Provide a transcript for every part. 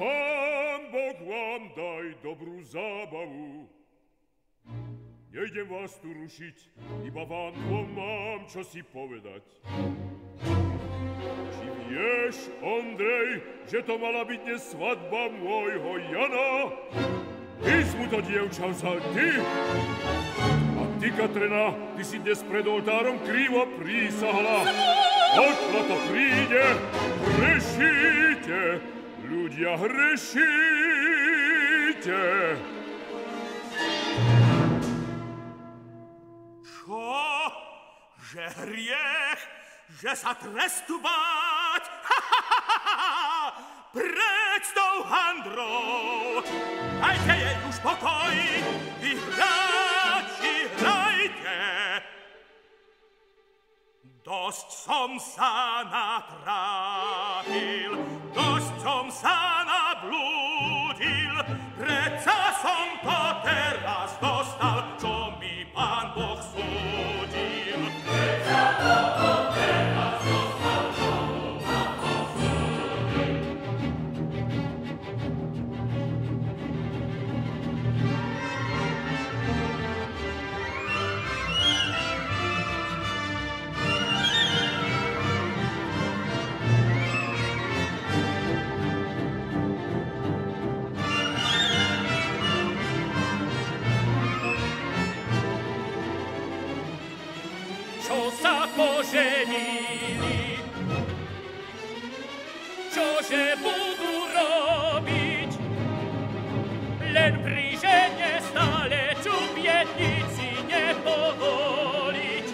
Pán Boh vám daj dobrú zábavu. Nejdem vás tu rušiť, iba vám dvom mám čo si povedať. Či vieš, Ondrej, že to mala byť dnes svadba môjho Jana? Ty mu to dievča vzal ty? A ty, Katrina, ty si dnes pred oltárom krivo prísahla. Odkiaľ to príde, hrešíte, ľudia, hrešíte. Čo? Že hriech? Že sa trestu báť? Preč s tou handrou! Dajte jej už pokoj, vy hráči, hrajte! Dosť som sa natrápil, dosť som sa nablúdil, predsa som to teraz dostal, čo mi Pán Boh súdil. Predsa som to teraz dostal, čo mi Pán Boh súdil. Sa poženili, čože budú robiť? Len pri žene stále čubiednici nepovoliť.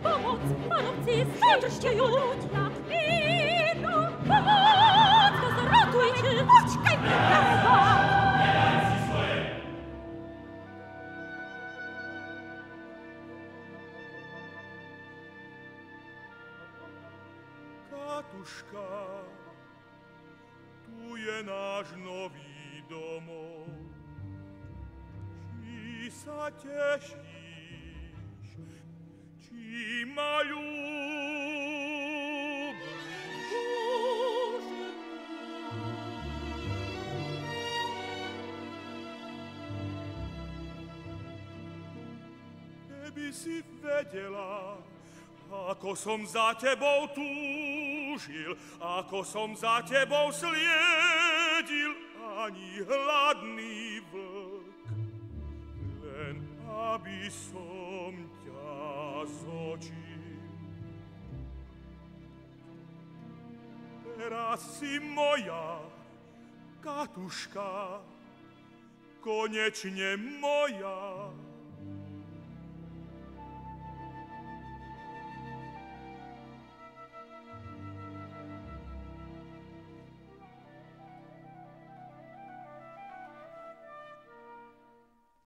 Pomoc, parobci, zdržte ju ľudia! Počkaj, brawo! Katuška, tu je náš nový domov. Či sa tešíš, či ma ľúbiš? Keby si vedela, ako som za tebou túžil, ako som za tebou sliedil, ani hladný vlk, len aby som ťa zočil. Teraz si moja, Katuška, konečne moja.